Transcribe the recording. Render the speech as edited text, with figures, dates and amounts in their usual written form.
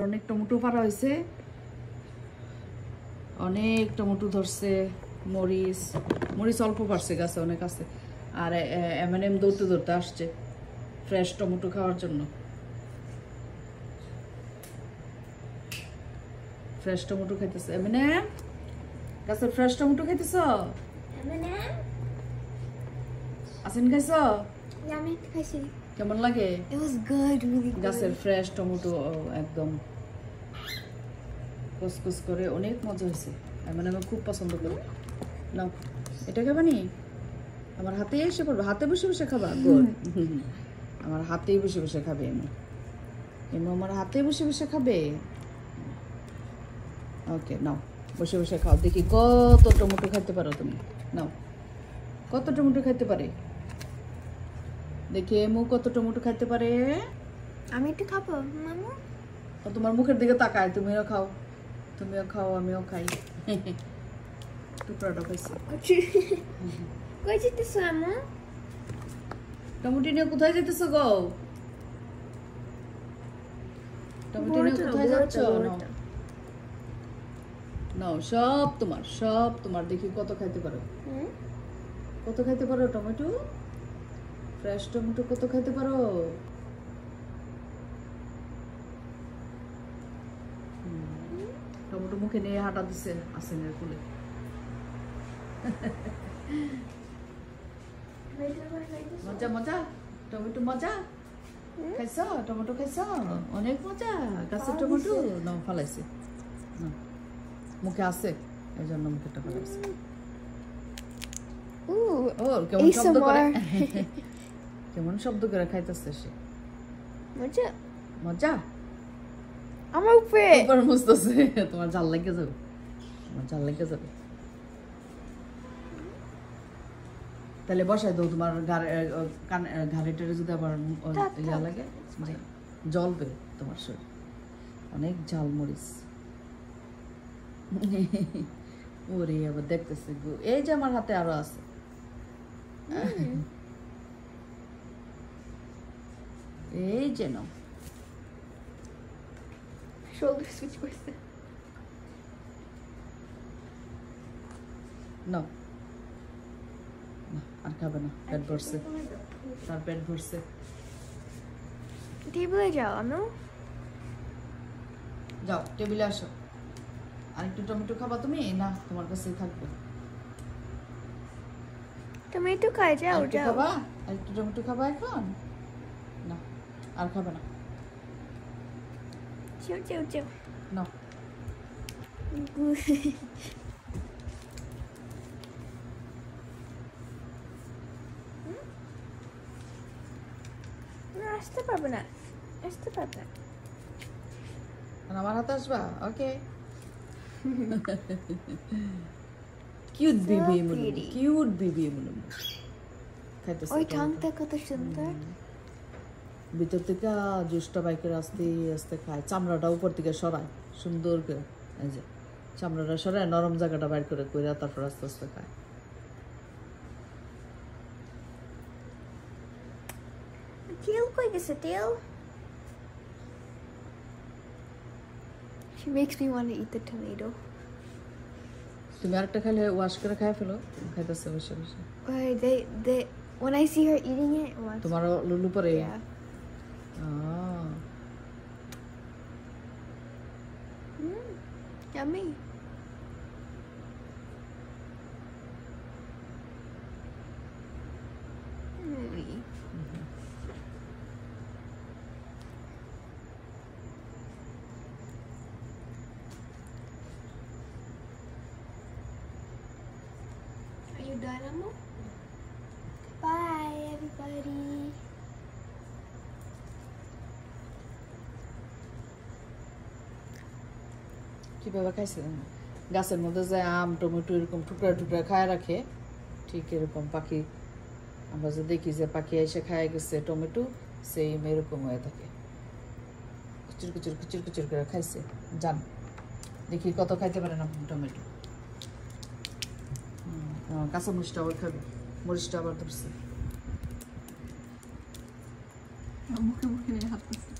অনেক টমেটো পারা হয়েছে, অনেক টমেটো ধরছে। মরিচ মরিচ অল্প পারছে, গাছে অনেক আছে। আর এমএনএম দৌড়তে দৌড়তে আসছে ফ্রেশ টমেটো খাওয়ার জন্য। ফ্রেশ টমেটো খাইতেছে এমএনএম, গাছের ফ্রেশ টমেটো খাইতেছ? আসেন খাইছ? কেমন লাগে? গাছের ফ্রেশ টমেটো একদম কুচকুচ করে, অনেক মজা হয়েছে। মানে আমি খুব পছন্দ করি। নাও, এটা খাবা নি? আমার হাতে এসে পড়বে, হাতে বসে বসে খাবা? গুড। আমার হাতেই বসে বসে খাবে এমনি, এমনি আমার হাতে বসে বসে খাবে। ওকে, নাও বসে বসে খাও। দেখি কত টমেটো খাইতে পারো তুমি। নাও, কত টমেটো খাইতে পারে দেখি এমু, কত টমেটো খাইতে পারে। আমি একটু খাবো মামু। তোমার মুখের দিকে তাকায়, তুমিও খাও, তুমিও খাও, আমিও খাই। টুকরাটা খাইছি। কই যেতেছো আম্মু? টমেটো নিয়ে কোথায় যেতেছো গো? টমেটো নিয়ে কোথায় যাচ্ছ? নাও, সব তোমার, সব তোমার। দেখি কত খাইতে পারো, কত খাইতে পারো টমেটো, ফ্রেশ টমেটো কত খাইতে পারো? টমেটো মুখে নিয়ে হাঁটা দিছে আসেনের কোলে। মজা মজা, টমেটো মজা। খাইছ টমেটো? খাইছ? অনেক মজা গাছের টমেটো। নাও, ফালাইছে, মুখে আছে এই জন্য মুখেটা ফালাইছে। ও কেমন শব্দ করে, কেমন শব্দ করে খাইতেছে সে। মজা মজা। আমার উপরে উপর মুছতেছে। তোমার জাল লেগে যাবে, তোমার জাল লেগে যাবে। তাহলে বসাই দাও তোমার ঘাড়েটারে, যদি আবার ইয়া লাগে, জ্বলবে তোমার শরীর। অনেক ঝাল মরিচ। ওরে আবার দেখতেছে গো, এই যে আমার হাতে আরো আছে। এই যে নাও, শোল্ডার সুইচ করছে। নাও, আর খাবে না, পেট ভরছে, তার পেট ভরছে। টেবিলে যাও আম্মু। যাও টেবিলে আসো। আরেকটু টমেটো খাবা তুমি? না, তোমার কাছেই থাকবে। টমেটো খাই, যাও যাও। খাবা আরেকটু টমেটো খাবা এখন? না, আর খাবে না। যাও যাও যাও। নাও। আসতে পারবে না, আসতে পারবে না। আমার হাতে আসবা? ওকে। Cute baby Munu, cute baby Munu. খাইতেছে। ওই ঠাংটা কত সুন্দর। ভিতর থেকে জুসটা বাই করে আস্তে আস্তে খায়। চামড়াটা উপর থেকে সরায় সুন্দর করে, এই যে চামড়াটা সরায়, নরম জায়গাটা বাইর করে কইরা তারপর আস্তে আস্তে খায়। তেল কই গেছে তেল? She makes me want to eat the tomato. তুমি আরেকটা খাইলে ওয়াশ করে খাই ফেলো। খাইতেছে বসে বসে। They when I see her eating it, তোমার লুলু পরে? Yeah. Yummy. Are you done, Ammo? Bye, everybody. কিভাবে খাইছে? গাছের মধ্যে যে আম টমেটো এরকম টুকরা টুকরা খায় রাখে, ঠিক এরকম পাখি আমরা যে দেখি যে পাখি এসে খায় গেছে টমেটো, সেই এরকম হয়ে থাকে। কুচুর কুচুর কুচুর কুচুর করে খাইছে। জান দেখি কত খাইতে পারে না টমেটো। কাঁচা মরিচটা আবার খাবে, মরিচটা আবার ধরছে মুখে মুখে নিয়ে হাঁটতেছে।